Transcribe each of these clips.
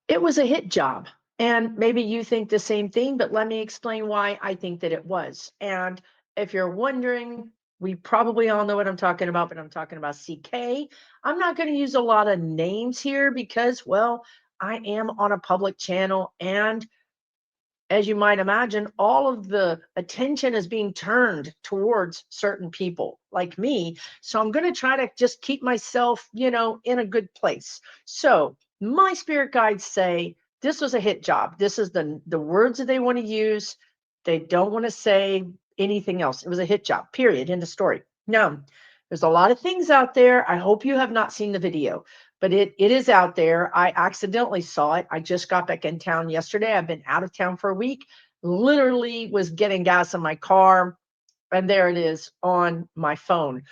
It was a hit job. And maybe you think the same thing, but let me explain why I think that it was. And if you're wondering, we probably all know what I'm talking about, but I'm talking about CK. I'm not going to use a lot of names here because, well, I am on a public channel. And as you might imagine, all of the attention is being turned towards certain people like me. So I'm going to try to just keep myself, in a good place. So my spirit guides say this was a hit job. This is the words that they want to use. They don't want to say anything else. It was a hit job, period. End of story. Now, there's a lot of things out there. I hope you have not seen the video, but it is out there. I accidentally saw it. I just got back in town yesterday. I've been out of town for a week, literally was getting gas in my car, and there it is on my phone.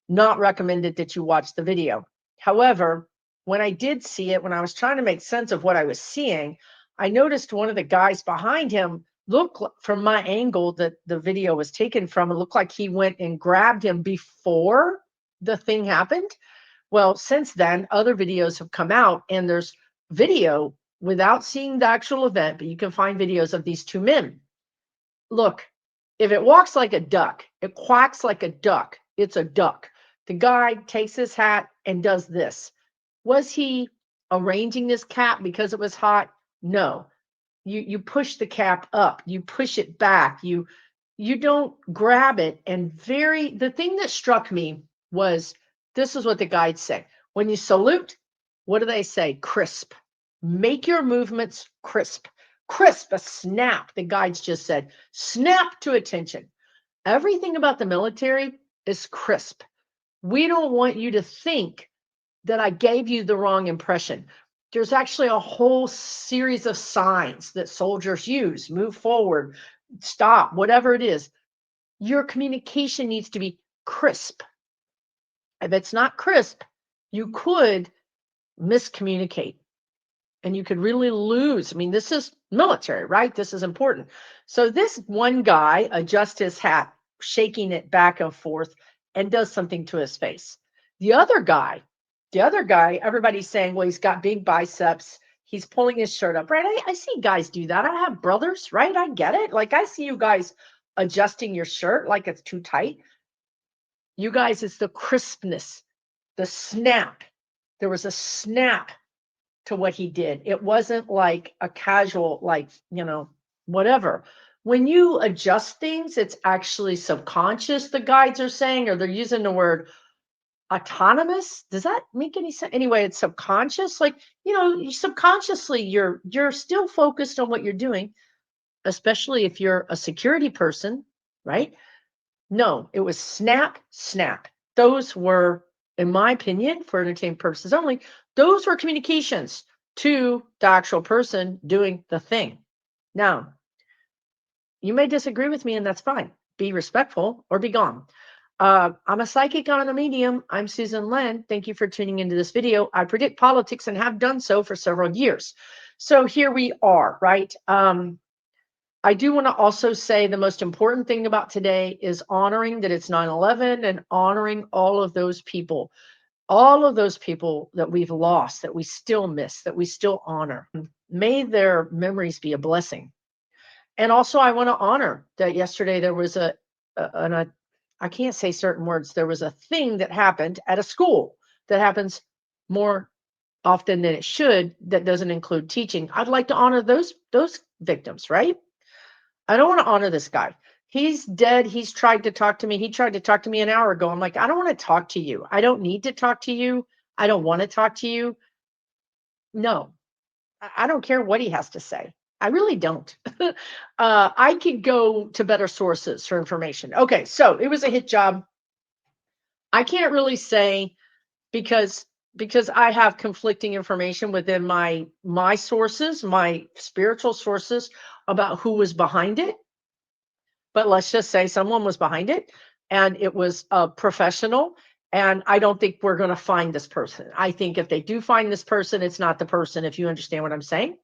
Not recommended that you watch the video. However, when I did see it, when I was trying to make sense of what I was seeing, I noticed one of the guys behind him from my angle that the video was taken from, it looked like he went and grabbed him before the thing happened. Well, since then, other videos have come out, and there's video without seeing the actual event, but you can find videos of these two men. Look, if it walks like a duck, it quacks like a duck, it's a duck. The guy takes his hat and does this. Was he arranging this cap because it was hot? No. You push the cap up, you push it back, you don't grab it. And the thing that struck me was, this is what the guides say. When you salute, what do they say? Crisp. Make your movements crisp. Crisp, a snap. The guides just said, snap to attention. Everything about the military is crisp. We don't want you to think that I gave you the wrong impression. There's actually a whole series of signs that soldiers use. Move forward, stop, whatever it is. Your communication needs to be crisp. If it's not crisp, you could miscommunicate and you could really lose. I mean, this is military, right? This is important. So this one guy adjusts his hat, shaking it back and forth, and does something to his face. The other guy, everybody's saying, well, he's got big biceps. He's pulling his shirt up, right? I see guys do that. I have brothers, right? I get it. Like, I see you guys adjusting your shirt like it's too tight. You guys, it's the crispness, the snap. There was a snap to what he did. It wasn't like a casual, like, whatever. When you adjust things, it's actually subconscious, the guides are saying, or they're using the word autonomous. Does that make any sense? Anyway, it's subconscious. Like, subconsciously, you're still focused on what you're doing, especially if you're a security person, right? No, it was snap, snap. Those were, in my opinion, for entertainment purposes only, those were communications to the actual person doing the thing. Now, you may disagree with me, and that's fine. Be respectful or be gone. I'm a psychic on a medium. I'm Susan Lynn. Thank you for tuning into this video. I predict politics and have done so for several years. So here we are, right? I do want to also say the most important thing about today is honoring that it's 9/11 and honoring all of those people that we've lost, that we still miss, that we still honor. May their memories be a blessing. And also, I want to honor that yesterday there was I can't say certain words. There was a thing that happened at a school that happens more often than it should, that doesn't include teaching. I'd like to honor those victims, right? I don't want to honor this guy. He's dead. He's tried to talk to me. He tried to talk to me an hour ago. I'm like, I don't want to talk to you. I don't need to talk to you. I don't want to talk to you. No, I don't care what he has to say. I really don't. I could go to better sources for information. Okay, so it was a hit job. I can't really say because I have conflicting information within my sources, my spiritual sources, about who was behind it. But let's just say someone was behind it, and it was a professional. And I don't think we're going to find this person. I think if they do find this person, it's not the person, if you understand what I'm saying.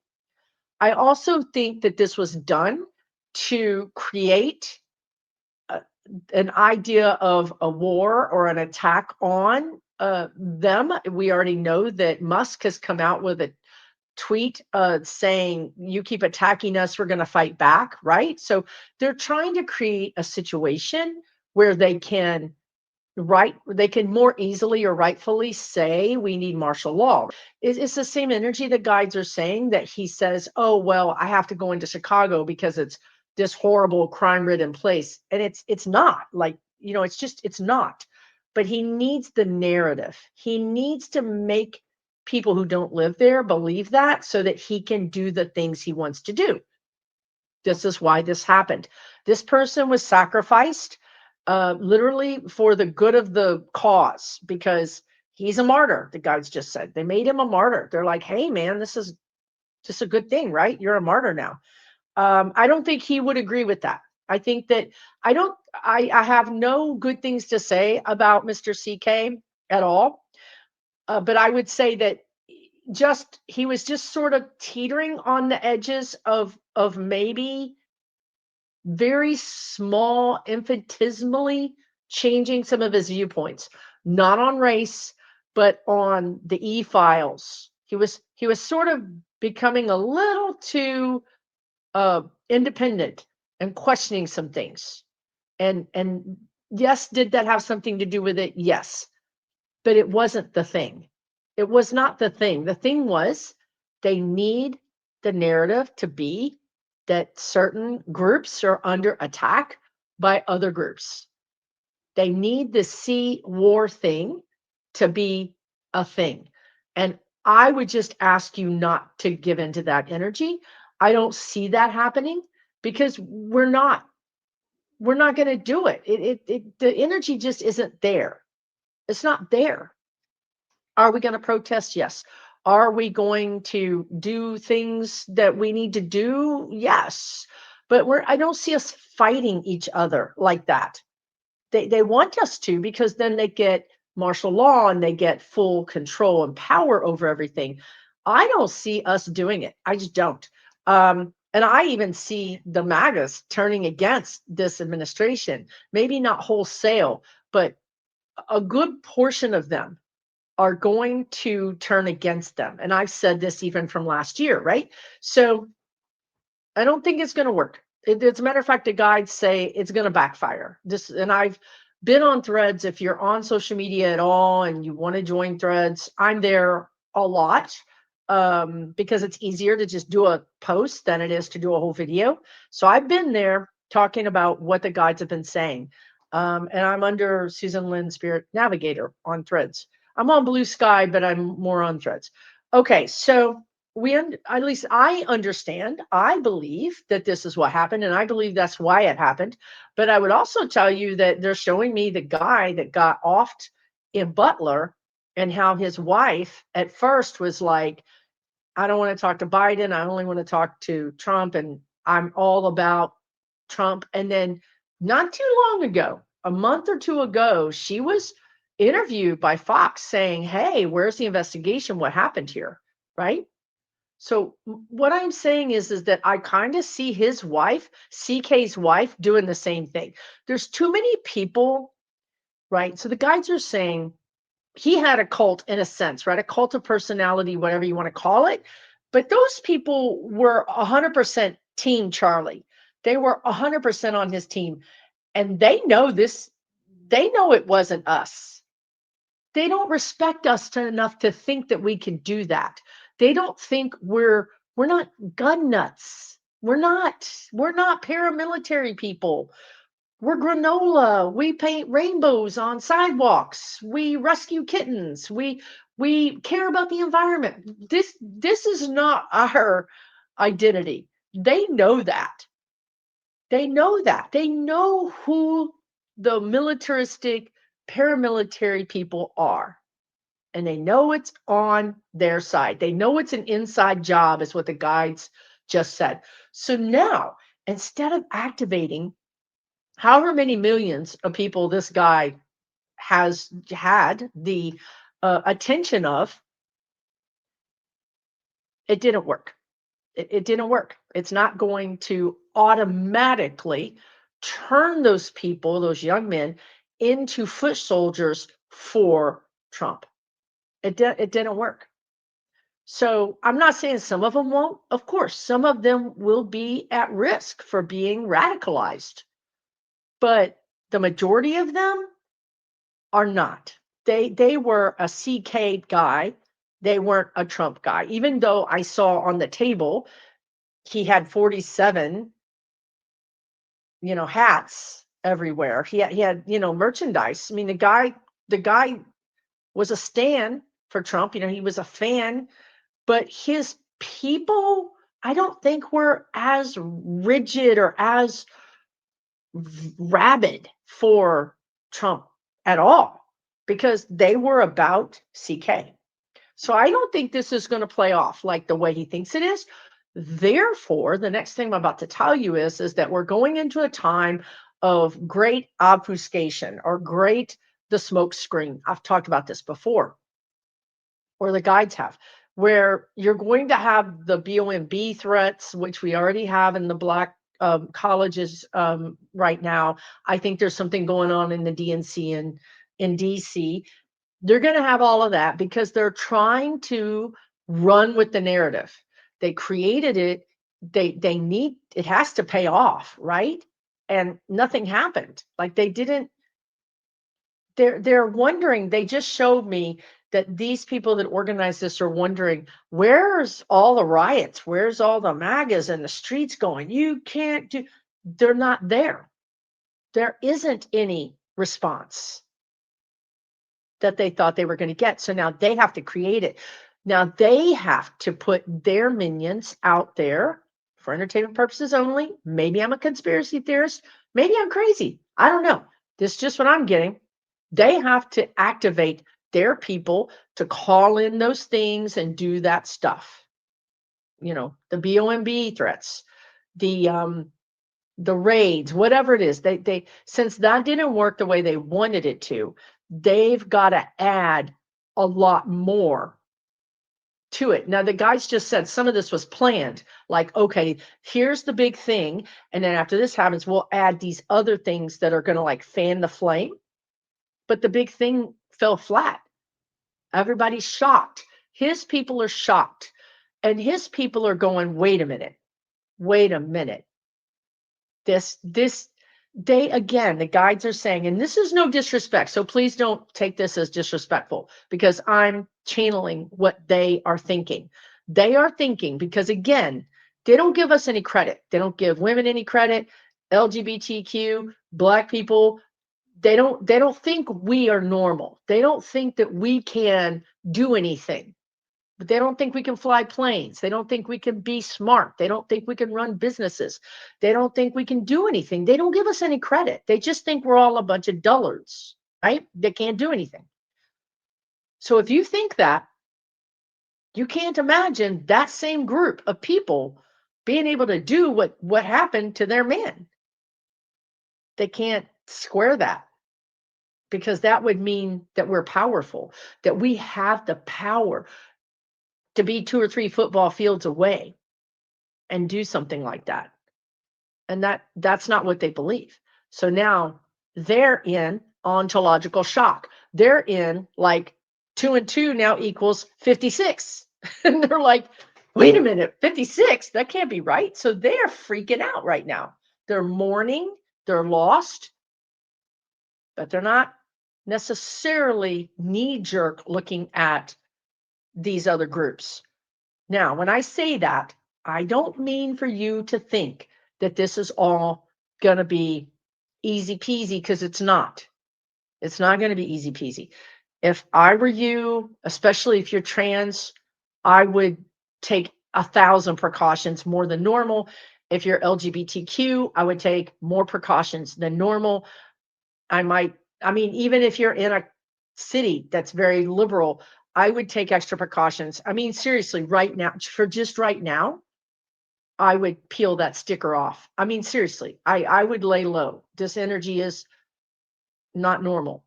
I also think that this was done to create an idea of a war or an attack on them. We already know that Musk has come out with a tweet saying, you keep attacking us, we're going to fight back, right? So they're trying to create a situation where they can more easily or rightfully say we need martial law. It's the same energy the guides are saying, that he says, oh well, I have to go into Chicago because it's this horrible crime ridden place, and it's not, like, it's not. But he needs the narrative. He needs to make people who don't live there believe that, so that he can do the things he wants to do. This is why this happened. This person was sacrificed, literally for the good of the cause, because he's a martyr. The guides just said they made him a martyr. They're like, hey man, this is just a good thing, right? You're a martyr now. I don't think he would agree with that. I think that I have no good things to say about Mr. CK at all. But I would say that he was just sort of teetering on the edges of maybe very small, infinitesimally changing some of his viewpoints, not on race, but on the e-files. He was sort of becoming a little too independent and questioning some things. And yes, did that have something to do with it? Yes, but it wasn't the thing. It was not the thing. The thing was, they need the narrative to be that certain groups are under attack by other groups. They need the sea war thing to be a thing. And I would just ask you not to give into that energy. I don't see that happening, because we're not going to do it. The energy just isn't there. It's not there. Are we going to protest? Yes. Are we going to do things that we need to do? Yes. But I don't see us fighting each other like that. They want us to, because then they get martial law and they get full control and power over everything. I don't see us doing it. I just don't. And I even see the MAGAs turning against this administration. Maybe not wholesale, but a good portion of them are going to turn against them. And I've said this even from last year, right? So I don't think it's going to work. As a matter of fact, the guides say it's going to backfire. And I've been on Threads. If you're on social media at all and you want to join Threads, I'm there a lot, because it's easier to just do a post than it is to do a whole video. So I've been there talking about what the guides have been saying. And I'm under Susan Lynn-Spirit Navigator on Threads. I'm on Blue Sky, but I'm more on Threads. Okay, so at least I understand. I believe that this is what happened, and I believe that's why it happened. But I would also tell you that they're showing me the guy that got offed in Butler, and how his wife at first was like, I don't want to talk to Biden. I only want to talk to Trump, and I'm all about Trump. And then not too long ago, a month or two ago, she was interviewed by Fox saying, hey, where's the investigation? What happened here? Right? So what I'm saying is that I kind of see his wife, CK's wife, doing the same thing. There's too many people, right? So the guides are saying he had a cult in a sense, right? A cult of personality, whatever you want to call it. But those people were 100% Team Charlie. They were 100% on his team. And they know this. They know it wasn't us. They don't respect us enough to think that we can do that. They don't think we're not gun nuts. We're not paramilitary people. We're granola. We paint rainbows on sidewalks. We rescue kittens. We care about the environment. This is not our identity. They know that. They know that. They know who the militaristic paramilitary people are. And they know it's on their side. They know it's an inside job, is what the guides just said. So now, instead of activating however many millions of people this guy has had the attention of, it didn't work. It didn't work. It's not going to automatically turn those people, those young men, into foot soldiers for Trump. It didn't work. So I'm not saying some of them won't. Of course, some of them will be at risk for being radicalized, but the majority of them are not. They were a CK guy. They weren't a Trump guy. Even though I saw on the table he had 47, hats everywhere. He had, merchandise. I mean, the guy was a stan for Trump. He was a fan, but his people, I don't think were as rigid or as rabid for Trump at all because they were about CK. So I don't think this is going to play off like the way he thinks it is. Therefore, the next thing I'm about to tell you is that we're going into a time of great obfuscation or great the smoke screen. I've talked about this before, or the guides have, where you're going to have the BOMB threats, which we already have in the black colleges right now. I think there's something going on in the DNC and in DC. They're going to have all of that because they're trying to run with the narrative. They created it. They need, it has to pay off, right? And nothing happened. Like they didn't, they're wondering, they just showed me that these people that organize this are wondering, where's all the riots? Where's all the MAGAs in the streets going? You can't do, they're not there. There isn't any response that they thought they were going to get. So now they have to create it. Now they have to put their minions out there for entertainment purposes only. Maybe I'm a conspiracy theorist. Maybe I'm crazy. I don't know. This is just what I'm getting. They have to activate their people to call in those things and do that stuff. The BOMB threats, the raids, whatever it is. They since that didn't work the way they wanted it to, they've got to add a lot more to it. Now, the guys just said some of this was planned. Like, okay, here's the big thing. And then after this happens, we'll add these other things that are going to like fan the flame. But the big thing fell flat. Everybody's shocked. His people are shocked. And his people are going, wait a minute. Wait a minute. They, again, the guides are saying, and this is no disrespect, so please don't take this as disrespectful because I'm channeling what they are thinking. They are thinking because, again, they don't give us any credit. They don't give women any credit, LGBTQ, Black people. They don't think we are normal. They don't think that we can do anything. But they don't think we can fly planes. They don't think we can be smart. They don't think we can run businesses. They don't think we can do anything. They don't give us any credit. They just think we're all a bunch of dullards, right? They can't do anything. So if you think that, you can't imagine that same group of people being able to do what happened to their man. They can't square that because that would mean that we're powerful, that we have the power to be 2 or 3 football fields away and do something like that. And that's not what they believe. So now they're in ontological shock. They're in like 2 and 2 now equals 56. And they're like, wait a minute, 56? That can't be right. So they're freaking out right now. They're mourning, they're lost, but they're not necessarily knee-jerk looking at these other groups. Now, when I say that, I don't mean for you to think that this is all going to be easy peasy because it's not. It's not going to be easy peasy. If I were you, especially if you're trans, I would take 1,000 precautions more than normal. If you're LGBTQ, I would take more precautions than normal. Even if you're in a city that's very liberal, I would take extra precautions. I mean, seriously, right now, for just right now, I would peel that sticker off. I mean, seriously, I would lay low. This energy is not normal.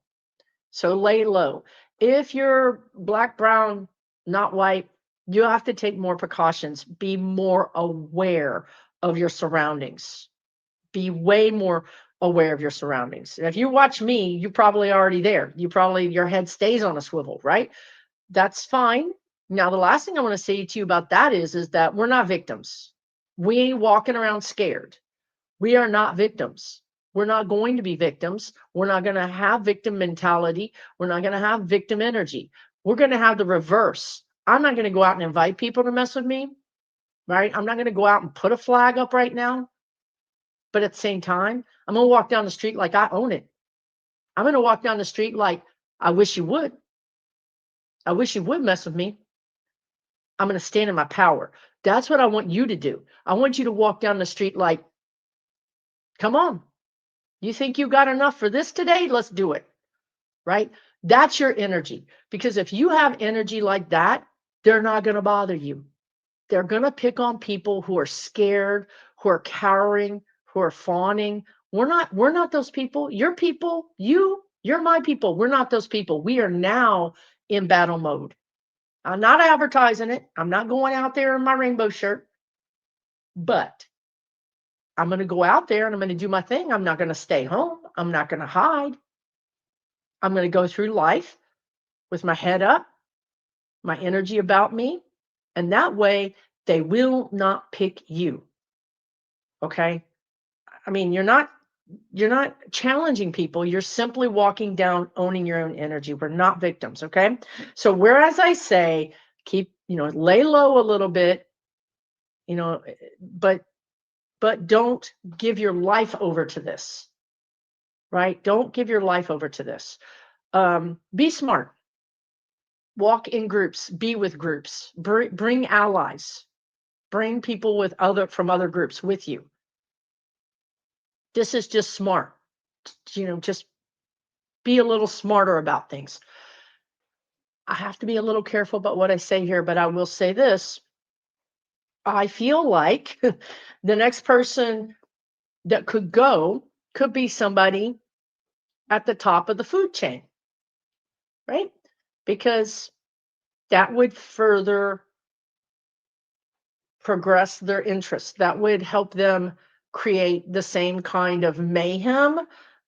So lay low. If you're Black, brown, not white, you have to take more precautions. Be more aware of your surroundings. Be way more aware of your surroundings. If you watch me, you're probably already there. Your head stays on a swivel, right? That's fine. Now, the last thing I want to say to you about that is that we're not victims. We ain't walking around scared. We are not victims. We're not going to be victims. We're not going to have victim mentality. We're not going to have victim energy. We're going to have the reverse. I'm not going to go out and invite people to mess with me, right? I'm not going to go out and put a flag up right now. But at the same time, I'm going to walk down the street like I own it. I'm going to walk down the street like, I wish you would. I wish you would mess with me. I'm going to stand in my power. That's what I want you to do. I want you to walk down the street like, come on. You think you got enough for this today? Let's do it. Right? That's your energy. Because if you have energy like that, they're not going to bother you. They're going to pick on people who are scared, who are cowering, who are fawning. We're not those people. You're people. You're my people. We're not those people. We are now in battle mode. I'm not advertising it. I'm not going out there in my rainbow shirt, but I'm going to go out there and I'm going to do my thing. I'm not going to stay home. I'm not going to hide. I'm going to go through life with my head up, my energy about me. And that way they will not pick you. Okay. I mean, you're not challenging people. You're simply walking down, owning your own energy. We're not victims. Okay. So whereas I say, keep, lay low a little bit, but don't give your life over to this, right? Don't give your life over to this. Be smart. Walk in groups, be with groups, bring allies, bring people from other groups with you. This is just smart. Just be a little smarter about things. I have to be a little careful about what I say here, but I will say this. I feel like the next person that could go could be somebody at the top of the food chain, right? Because that would further progress their interests. That would help them create the same kind of mayhem,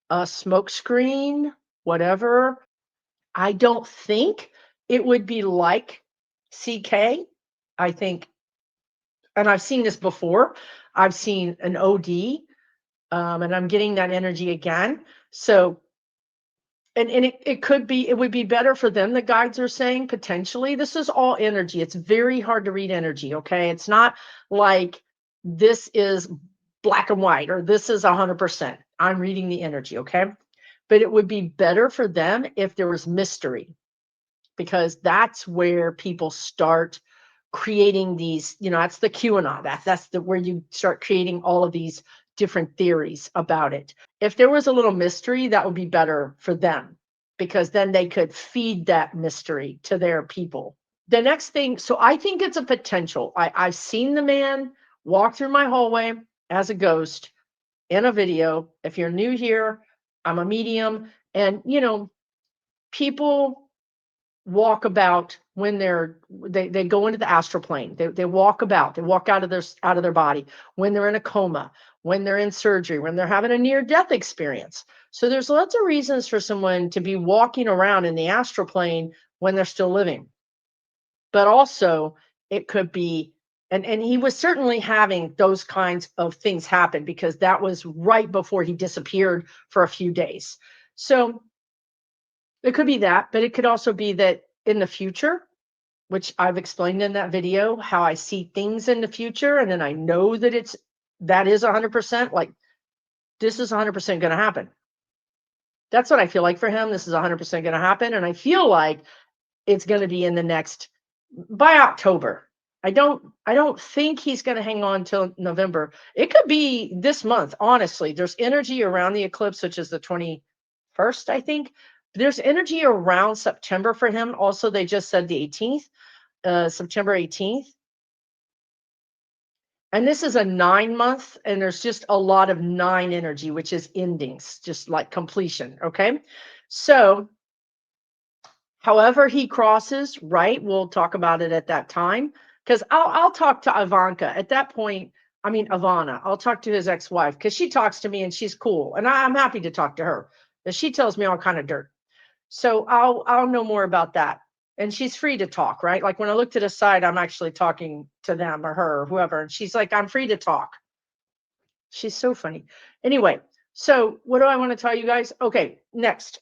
a smokescreen, whatever. I don't think it would be like CK. I think, and I've seen this before, I've seen an OD, and I'm getting that energy again. So, and it would be better for them. The guides are saying potentially this is all energy. It's very hard to read energy. Okay. It's not like this is black and white or this is 100%. I'm reading the energy. Okay. But it would be better for them if there was mystery, because that's where people start creating these, that's the QAnon. That's where you start creating all of these different theories about it. If there was a little mystery, that would be better for them, because then they could feed that mystery to their people. The next thing, so I think it's a potential. I've seen the man walk through my hallway as a ghost in a video. If you're new here, I'm a medium, and people walk about when they go into the astral plane. They walk about. They walk out of their body when they're in a coma, when they're in surgery, when they're having a near-death experience. So there's lots of reasons for someone to be walking around in the astral plane when they're still living. But also it could be, and he was certainly having those kinds of things happen, because that was right before he disappeared for a few days. So it could be that, but it could also be that in the future, which I've explained in that video, how I see things in the future, and then I know that that is 100%, like this is 100% going to happen. That's what I feel like for him. This is 100% going to happen, and I feel like it's going to be by October. I don't think he's going to hang on till November. It could be this month. Honestly, there's energy around the eclipse, which is the 21st, I think. There's energy around September for him. Also, they just said the 18th, September 18th. And this is a 9-month, and there's just a lot of 9 energy, which is endings, just like completion. Okay. So however he crosses, right, we'll talk about it at that time, because I'll talk to Ivanka at that point. I mean, Ivana, I'll talk to his ex-wife, because she talks to me and she's cool. And I'm happy to talk to her, but she tells me all kind of dirt. So I'll know more about that. and she's free to talk, right? Like when I look to the side, I'm actually talking to them or her or whoever, and she's like, I'm free to talk. She's so funny. Anyway, so what do I want to tell you guys? Okay, next.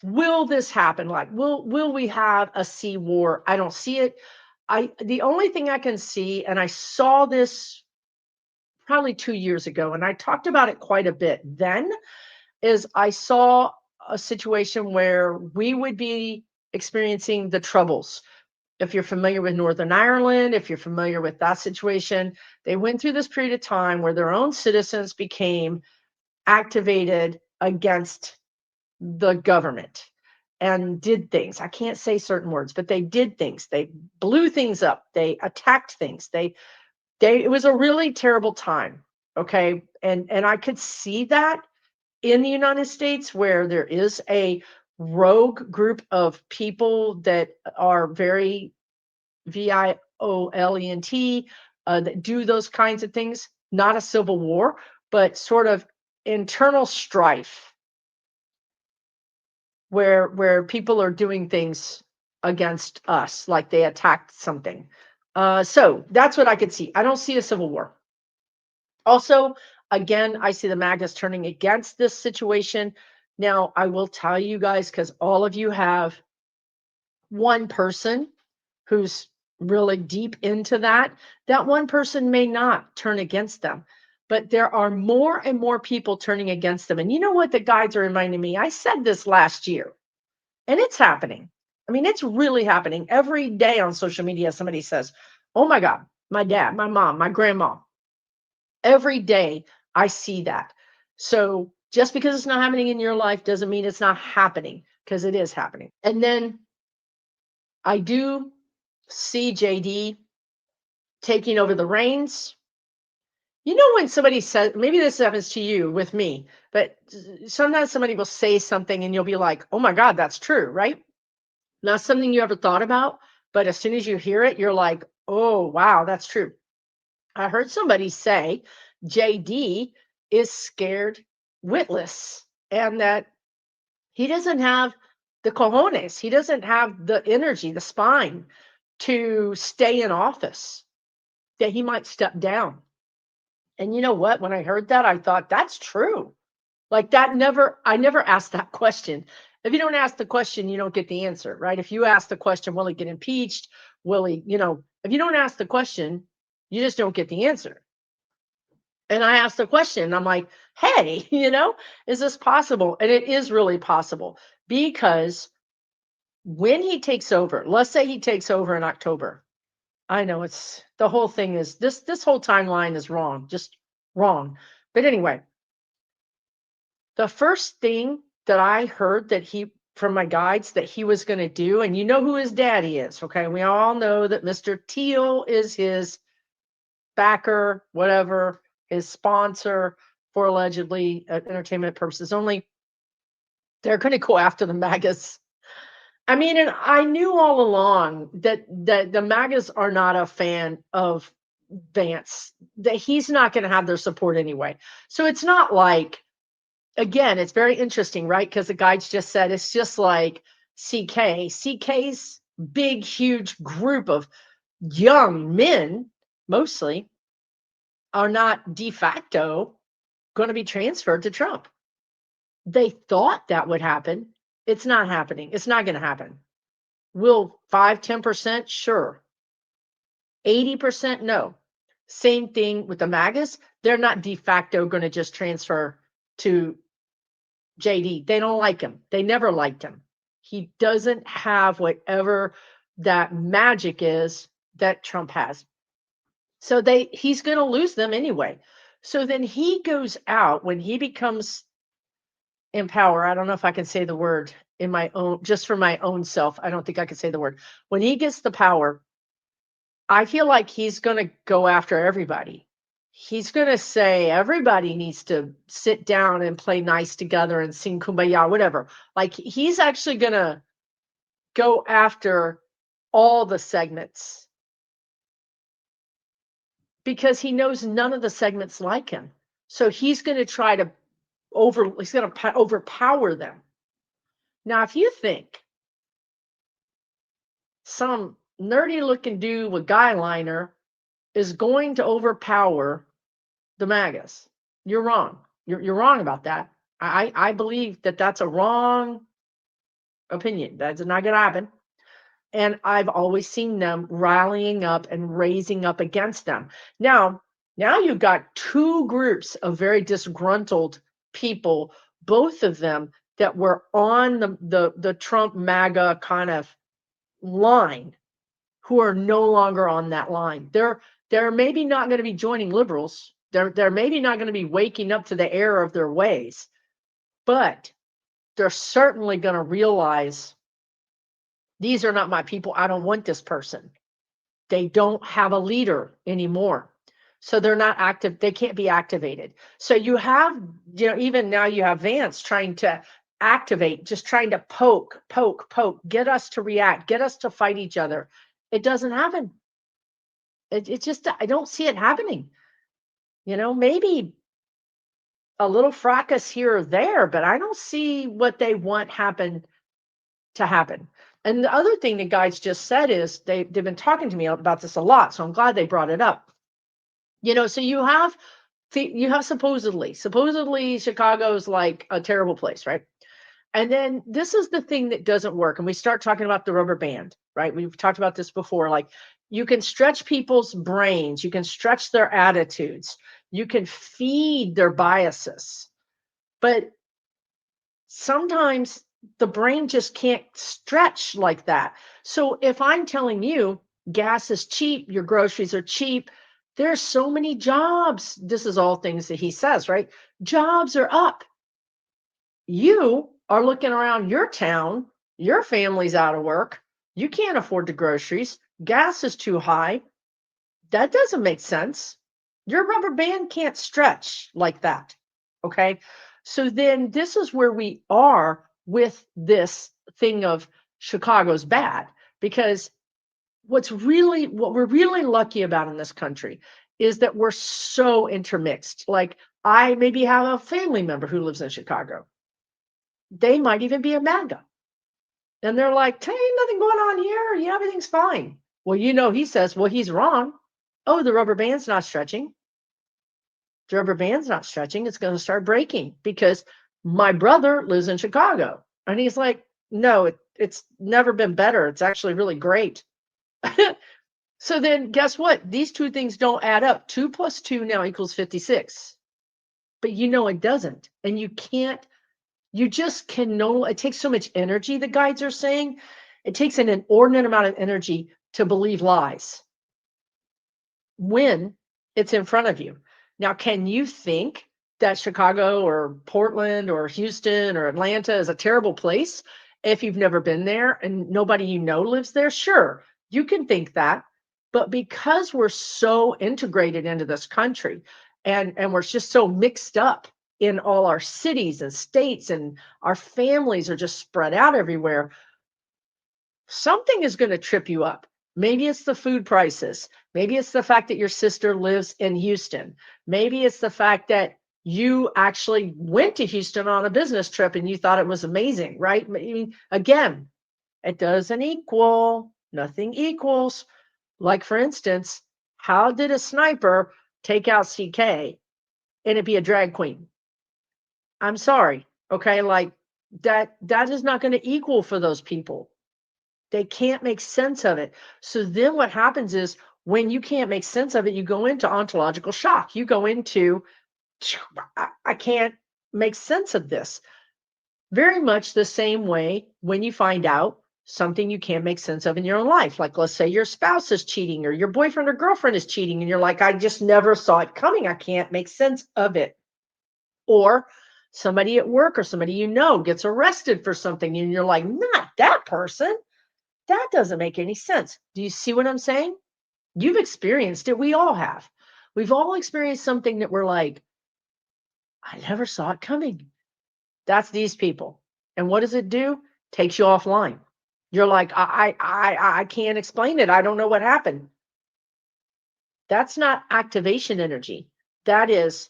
Will this happen? Like, will we have a sea war? I don't see it. The only thing I can see, and I saw this probably 2 years ago, and I talked about it quite a bit then, is I saw a situation where we would be experiencing the troubles. If you're familiar with Northern Ireland, if you're familiar with that situation, they went through this period of time where their own citizens became activated against the government and did things. I can't say certain words, but they did things. They blew things up. They attacked things. They it was a really terrible time. Okay. And I could see that in the United States where there is a rogue group of people that are very violent, that do those kinds of things, not a civil war, but sort of internal strife where people are doing things against us, like they attacked something. So that's what I could see. I don't see a civil war. Also, again, I see the MAGAs turning against this situation. Now, I will tell you guys, because all of you have one person who's really deep into that, that one person may not turn against them. But there are more and more people turning against them. And you know what the guides are reminding me? I said this last year, and it's happening. I mean, it's really happening. Every day on social media, somebody says, oh my God, my dad, my mom, my grandma. Every day I see that. So just because it's not happening in your life doesn't mean it's not happening, because it is happening. And then I do see JD taking over the reins. You know, when somebody says, maybe this happens to you with me, but sometimes somebody will say something and you'll be like, oh my God, that's true, right? Not something you ever thought about, but as soon as you hear it, you're like, oh, wow, that's true. I heard somebody say JD is scared witless and that he doesn't have the cojones, he doesn't have the energy, the spine to stay in office, that he might step down. And you know what? When I heard that, I thought that's true. Like I never asked that question. If you don't ask the question, you don't get the answer, right? If you ask the question, will he get impeached? Will he, if you don't ask the question, you just don't get the answer. And I asked the question, and I'm like, hey, is this possible? And it is really possible, because when he takes over, let's say he takes over in October. I know it's the whole thing is this whole timeline is wrong, just wrong. But anyway, the first thing that I heard that he from my guides that he was going to do, and you know who his daddy is, okay? We all know that Mr. Teal is his backer, whatever, his sponsor for allegedly entertainment purposes only. They're going to go after the MAGAs. I mean, and I knew all along that the MAGAs are not a fan of Vance, that he's not going to have their support anyway. So it's not like, again, it's very interesting, right? Because the guides just said it's just like CK's big, huge group of young men, mostly, are not de facto going to be transferred to Trump. They thought that would happen. It's not happening. It's not going to happen. Will 5-10%? Sure. 80%? No. Same thing with the MAGAs. They're not de facto going to just transfer to JD. They don't like him. They never liked him. He doesn't have whatever that magic is that Trump has. So he's going to lose them anyway. So then he goes out when he becomes in power. I don't know if I can say the word in my own, just for my own self. I don't think I can say the word. When he gets the power, I feel like he's going to go after everybody. He's going to say everybody needs to sit down and play nice together and sing kumbaya, whatever. Like he's actually going to go after all the segments, because he knows none of the segments like him. So he's going to try to overpower them. Now, if you think some nerdy looking dude with guy liner is going to overpower the MAGAs. You're wrong. You're wrong about that. I believe that that's a wrong opinion. That's not going to happen. And I've always seen them rallying up and raising up against them. Now you've got two groups of very disgruntled people, both of them that were on the Trump MAGA kind of line, who are no longer on that line. They're maybe not going to be joining liberals. They're maybe not going to be waking up to the error of their ways, but they're certainly going to realize these are not my people. I don't want this person. They don't have a leader anymore. So they're not active. They can't be activated. So you have, even now you have Vance trying to activate, just trying to poke, get us to react, get us to fight each other. It doesn't happen. It just, I don't see it happening. Maybe a little fracas here or there, but I don't see what they want to happen. And the other thing the guys just said is they've been talking to me about this a lot, so I'm glad they brought it up. So you have supposedly Chicago's like a terrible place, right? And then this is the thing that doesn't work. And we start talking about the rubber band, right? We've talked about this before. Like, you can stretch people's brains, you can stretch their attitudes, you can feed their biases. But sometimes the brain just can't stretch like that. So if I'm telling you gas is cheap, your groceries are cheap, there's so many jobs. This is all things that he says, right? Jobs are up. You are looking around your town, your family's out of work, you can't afford the groceries, gas is too high. That doesn't make sense. Your rubber band can't stretch like that. Okay. So then this is where we are with this thing of Chicago's bad, because what we're really lucky about in this country is that we're so intermixed. Like, I maybe have a family member who lives in Chicago. They might even be a MAGA. And they're like, hey, nothing going on here. Yeah, everything's fine. Well, he says, well, he's wrong. Oh, the rubber band's not stretching. The rubber band's not stretching. It's going to start breaking because my brother lives in Chicago. And he's like, no, it's never been better. It's actually really great. So then guess what? These two things don't add up. 2 + 2 now equals 56. But it doesn't. And you just can know. It takes so much energy, the guides are saying. It takes an inordinate amount of energy to believe lies when it's in front of you. Now, can you think that Chicago or Portland or Houston or Atlanta is a terrible place if you've never been there and nobody lives there? Sure, you can think that. But because we're so integrated into this country and we're just so mixed up in all our cities and states, and our families are just spread out everywhere, something is going to trip you up. Maybe it's the food prices. Maybe it's the fact that your sister lives in Houston. Maybe it's the fact that you actually went to Houston on a business trip and you thought it was amazing, right? I mean, again, it doesn't equal. Nothing equals. Like, for instance, how did a sniper take out CK and it be a drag queen? I'm sorry. Okay. Like, that is not going to equal for those people. They can't make sense of it. So then what happens is, when you can't make sense of it, you go into ontological shock. You go into, I can't make sense of this. Very much the same way when you find out something you can't make sense of in your own life. Like, let's say your spouse is cheating or your boyfriend or girlfriend is cheating, and you're like, I just never saw it coming. I can't make sense of it. Or somebody at work or somebody gets arrested for something, and you're like, not that person. That doesn't make any sense. Do you see what I'm saying? You've experienced it. We all have. We've all experienced something that we're like, I never saw it coming. That's these people. And what does it do? Takes you offline. You're like, I can't explain it. I don't know what happened. That's not activation energy. That is,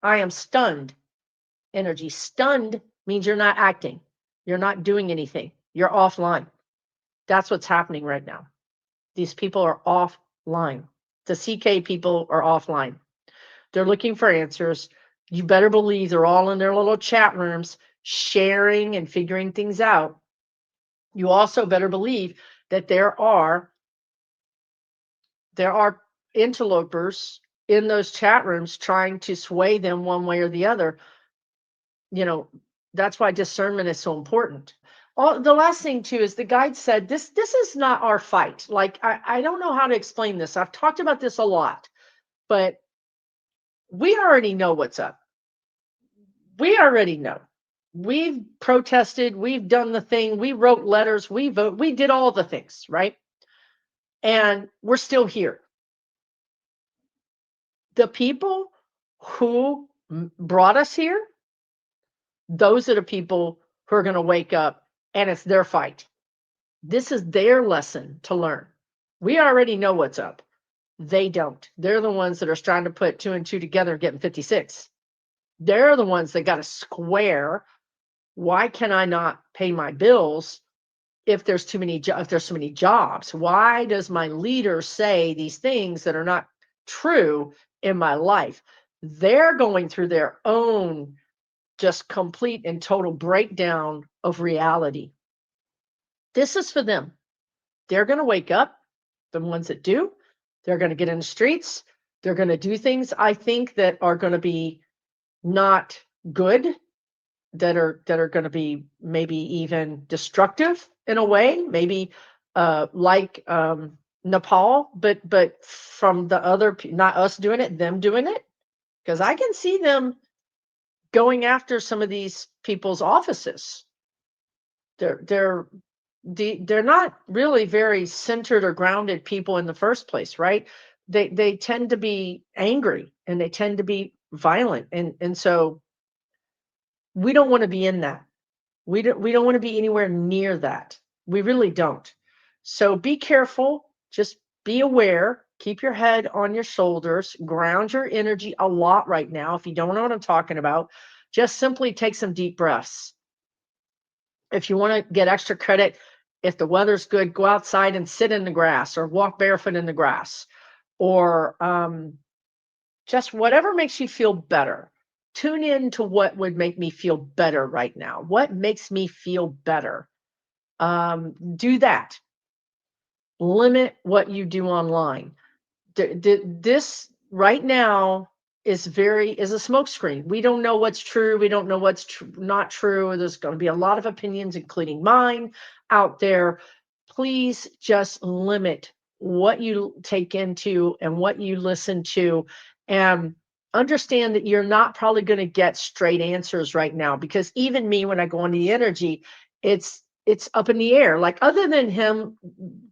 I am stunned energy. Stunned means you're not acting. You're not doing anything. You're offline. That's what's happening right now. These people are offline. The CK people are offline. They're looking for answers. You better believe they're all in their little chat rooms sharing and figuring things out. You also better believe that there are interlopers in those chat rooms trying to sway them one way or the other. You know, that's why discernment is so important. The last thing too is the guide said this is not our fight. Like I don't know how to explain this. I've talked about this a lot, but we already know what's up. We already know. We've protested, we've done the thing, we wrote letters, we vote, we did all the things, right? And we're still here. The people who brought us here, those are the people who are going to wake up, and it's their fight. This is their lesson to learn. We already know what's up. They don't. They're the ones that are trying to put 2 and 2 together and getting 56. They're the ones that got to square. Why can I not pay my bills if there's so many jobs? Why does my leader say these things that are not true in my life? They're going through their own just complete and total breakdown of reality. This is for them. They're going to wake up. The ones that do, they're going to get in the streets. They're going to do things, I think, that are going to be not good, that are going to be maybe even destructive in a way, maybe like Nepal, but from the other, not us doing it, them doing it, because I can see them going after some of these people's offices. They're not really very centered or grounded people in the first place, right? They tend to be angry and they tend to be violent, and so we don't want to be in that. We don't want to be anywhere near that. We really don't. So be careful. Just be aware. Keep your head on your shoulders. Ground your energy a lot right now. If you don't know what I'm talking about, just simply take some deep breaths. If you want to get extra credit, if the weather's good, go outside and sit in the grass or walk barefoot in the grass, or just whatever makes you feel better. Tune in to what would make me feel better right now. What makes me feel better? Do that. Limit what you do online. This right now is a smokescreen. We don't know what's true. We don't know what's not true. There's going to be a lot of opinions, including mine, out there. Please just limit what you take into and what you listen to, and understand that you're not probably going to get straight answers right now, because even me, when I go into the energy, it's up in the air. Like, other than him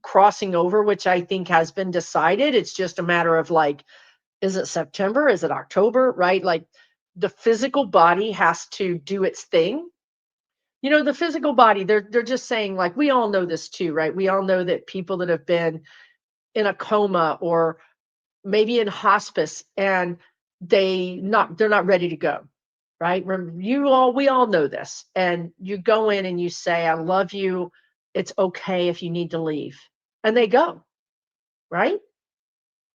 crossing over, which I think has been decided, it's just a matter of, like, is it September? Is it October? Right? Like, the physical body has to do its thing. You know, the physical body, they're just saying, like, we all know this too, right? We all know that people that have been in a coma or maybe in hospice, and they're not ready to go, right? We all know this. And you go in and you say, I love you. It's okay if you need to leave. And they go, right?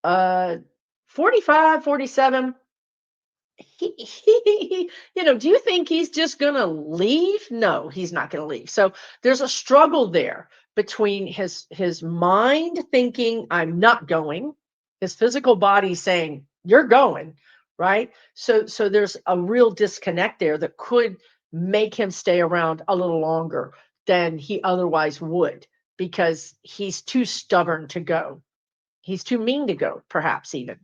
45, 47. Do you think he's just going to leave? No, he's not going to leave. So there's a struggle there between his mind thinking, I'm not going, his physical body saying, you're going, right? So there's a real disconnect there that could make him stay around a little longer than he otherwise would, because he's too stubborn to go. He's too mean to go, perhaps even.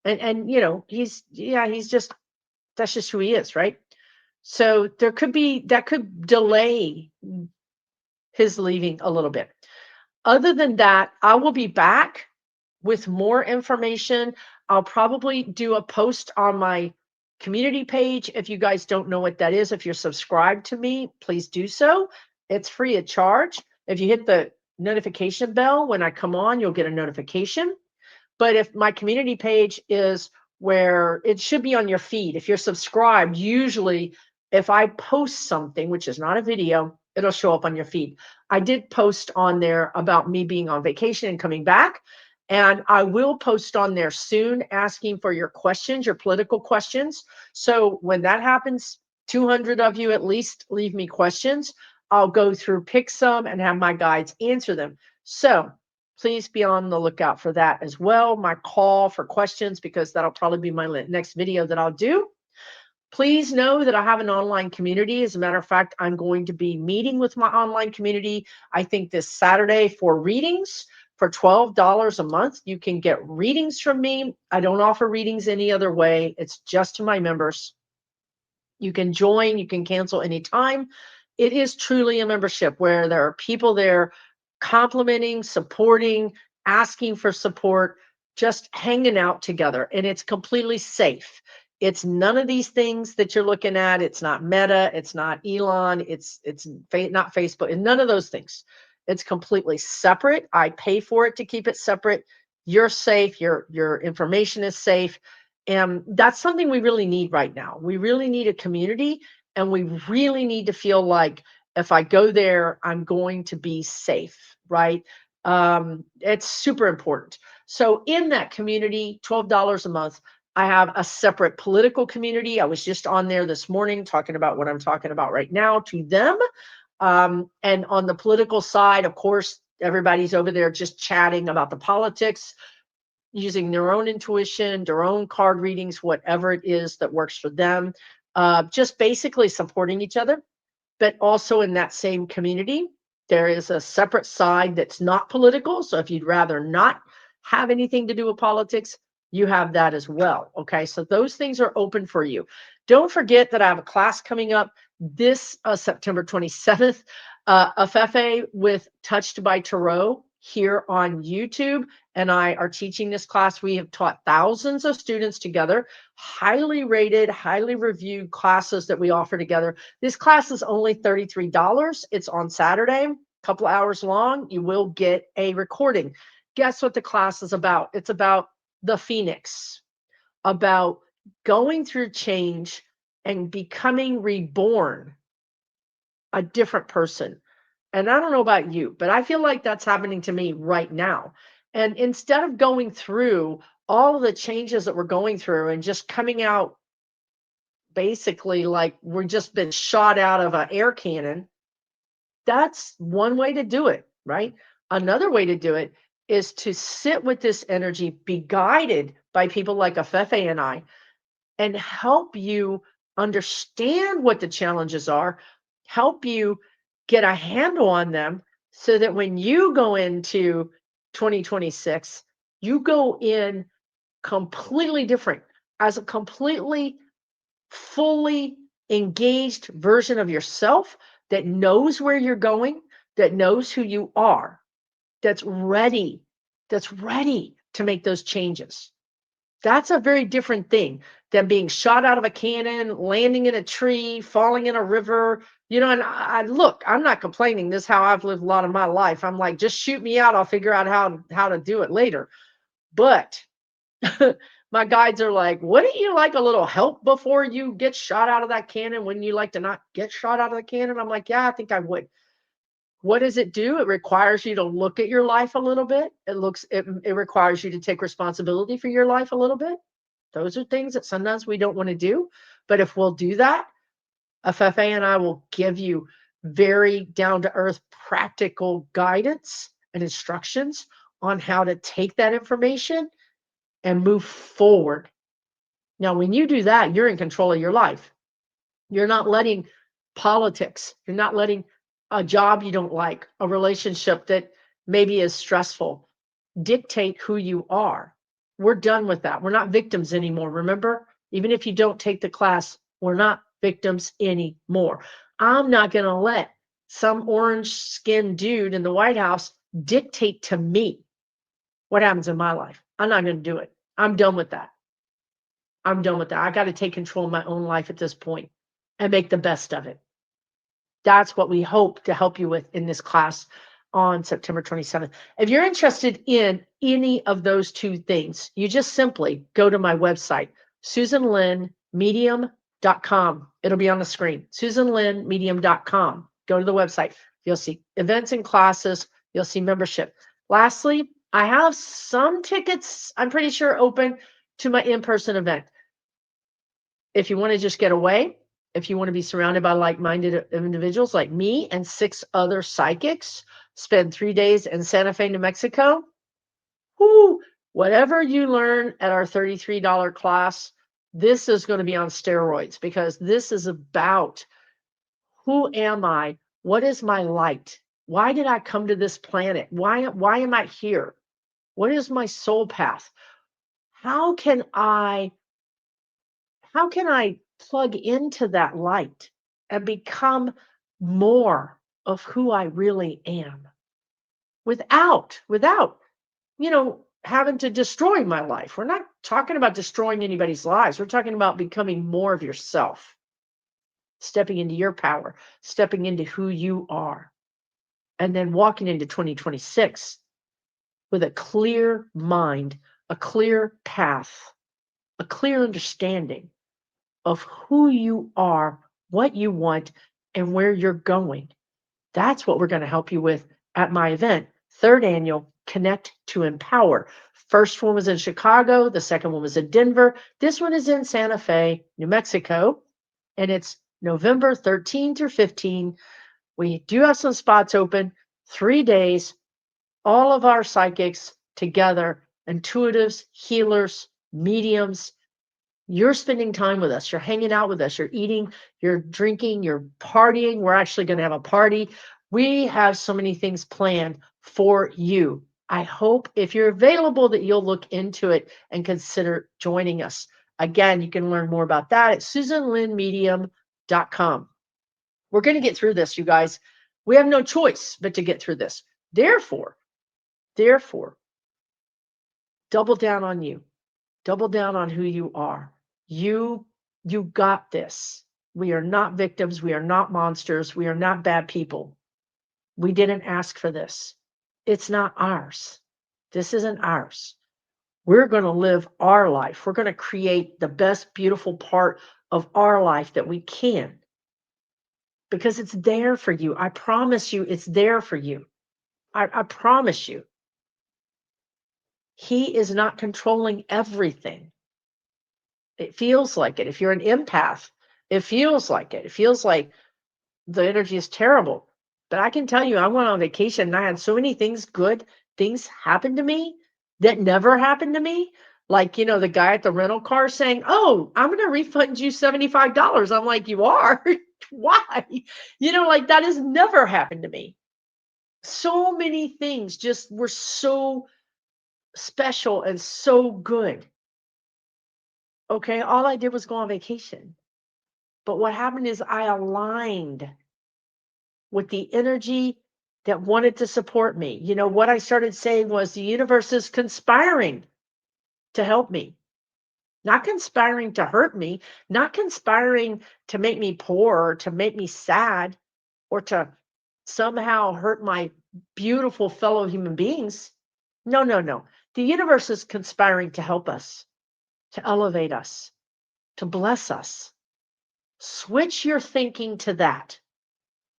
And he's just, that's just who he is, right? So that could delay his leaving a little bit. Other than that, I will be back with more information. I'll probably do a post on my community page. If you guys don't know what that is, if you're subscribed to me, please do so. It's free of charge. If you hit the notification bell when I come on, you'll get a notification. But if my community page is where it should be on your feed, if you're subscribed, usually if I post something, which is not a video, It'll show up on your feed. I did post on there about me being on vacation and coming back. And I will post on there soon asking for your questions, your political questions. So when that happens, 200 of you at least leave me questions. I'll go through, pick some, and have my guides answer them. So please be on the lookout for that as well. My call for questions, because that'll probably be my next video that I'll do. Please know that I have an online community. As a matter of fact, I'm going to be meeting with my online community, I think this Saturday, for readings for $12 a month. You can get readings from me. I don't offer readings any other way. It's just to my members. You can join, you can cancel anytime. It is truly a membership where there are people there complimenting, supporting, asking for support, just hanging out together. And it's completely safe. It's none of these things that you're looking at. It's not Meta. It's not Elon. It's not Facebook. And none of those things. It's completely separate. I pay for it to keep it separate. You're safe. Your information is safe. And that's something we really need right now. We really need a community, and we really need to feel like if I go there, I'm going to be safe, right? It's super important. So in that community, $12 a month, I have a separate political community. I was just on there this morning talking about what I'm talking about right now to them. And on the political side, of course, everybody's over there just chatting about the politics, using their own intuition, their own card readings, whatever it is that works for them, just basically supporting each other. But also in that same community, there is a separate side that's not political. So if you'd rather not have anything to do with politics, you have that as well. Okay, so those things are open for you. Don't forget that I have a class coming up this September 27th, a FFA with Touched by Tarot here on YouTube. And I are teaching this class. We have taught thousands of students together, highly rated, highly reviewed classes that we offer together. This class is only $33. It's on Saturday, a couple hours long. You will get a recording. Guess what the class is about? It's about the Phoenix, about going through change and becoming reborn, a different person. And I don't know about you, but I feel like that's happening to me right now. And instead of going through all of the changes that we're going through and just coming out basically like we're just been shot out of an air cannon, that's one way to do it, right? Another way to do it is to sit with this energy, be guided by people like Afefe and I, and help you understand what the challenges are, help you get a handle on them so that when you go into 2026, you go in completely different, as a completely fully engaged version of yourself that knows where you're going, that knows who you are, that's ready to make those changes. That's a very different thing than being shot out of a cannon, landing in a tree, falling in a river. You know, and look, I'm not complaining. This is how I've lived a lot of my life. I'm like, just shoot me out. I'll figure out how to do it later. But my guides are like, wouldn't you like a little help before you get shot out of that cannon? Wouldn't you like to not get shot out of the cannon? I'm like, yeah, I think I would. What does it do? It requires you to look at your life a little bit. It requires you to take responsibility for your life a little bit. Those are things that sometimes we don't want to do. But if we'll do that, Afefe and I will give you very down-to-earth practical guidance and instructions on how to take that information and move forward. Now, when you do that, you're in control of your life. You're not letting politics, you're not letting a job you don't like, a relationship that maybe is stressful, dictate who you are. We're done with that. We're not victims anymore. Remember, even if you don't take the class, we're not victims anymore. I'm not going to let some orange-skinned dude in the White House dictate to me what happens in my life. I'm not going to do it. I'm done with that. I'm done with that. I got to take control of my own life at this point and make the best of it. That's what we hope to help you with in this class on September 27th. If you're interested in any of those two things, you just simply go to my website, SusanLynnMedium.com. It'll be on the screen, SusanLynnMedium.com. Go to the website. You'll see events and classes. You'll see membership. Lastly, I have some tickets, I'm pretty sure, open to my in-person event. If you want to just get away, if you want to be surrounded by like-minded individuals like me and 6 other psychics, spend 3 days in Santa Fe, New Mexico. Whoo, whatever you learn at our $33 class, this is going to be on steroids, because this is about who am I? What is my light? Why did I come to this planet? Why am I here? What is my soul path? How can I plug into that light and become more of who I really am without, having to destroy my life? We're not talking about destroying anybody's lives. We're talking about becoming more of yourself, stepping into your power, stepping into who you are, and then walking into 2026 with a clear mind, a clear path, a clear understanding of who you are, what you want, and where you're going. That's what we're going to help you with at my event, 3rd annual Connect to Empower. First one was in Chicago. The second one was in Denver. This one is in Santa Fe, New Mexico, and it's November 13 through 15. We do have some spots open, 3 days, all of our psychics together, intuitives, healers, mediums. You're spending time with us. You're hanging out with us. You're eating, you're drinking, you're partying. We're actually going to have a party. We have so many things planned for you. I hope if you're available that you'll look into it and consider joining us. Again, you can learn more about that at susanlynnmedium.com. We're going to get through this, you guys. We have no choice but to get through this. Therefore, double down on you. Double down on who you are. You got this. We are not victims. We are not monsters. We are not bad people. We didn't ask for this. It's not ours. This isn't ours. We're going to live our life. We're going to create the best, beautiful part of our life that we can, because it's there for you. I promise you, it's there for you. I promise you. He is not controlling everything. It feels like it. If you're an empath, it feels like it. It feels like the energy is terrible. But I can tell you, I went on vacation and I had so many good things happen to me that never happened to me. Like, the guy at the rental car saying, "Oh, I'm going to refund you $75. I'm like, "You are? Why?" Like, that has never happened to me. So many things just were so special and so good. Okay, all I did was go on vacation. But what happened is I aligned with the energy that wanted to support me. What I started saying was the universe is conspiring to help me, not conspiring to hurt me, not conspiring to make me poor or to make me sad or to somehow hurt my beautiful fellow human beings. No, no, no. The universe is conspiring to help us, to elevate us, to bless us. Switch your thinking to that.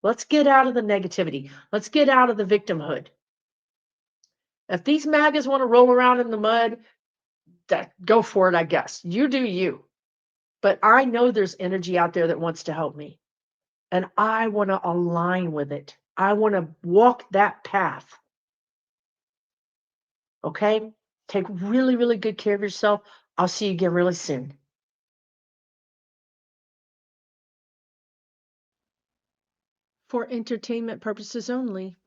Let's get out of the negativity. Let's get out of the victimhood. If these MAGAs want to roll around in the mud, go for it, I guess. You do you. But I know there's energy out there that wants to help me. And I want to align with it. I want to walk that path. Okay? Take really, really good care of yourself. I'll see you again really soon. For entertainment purposes only,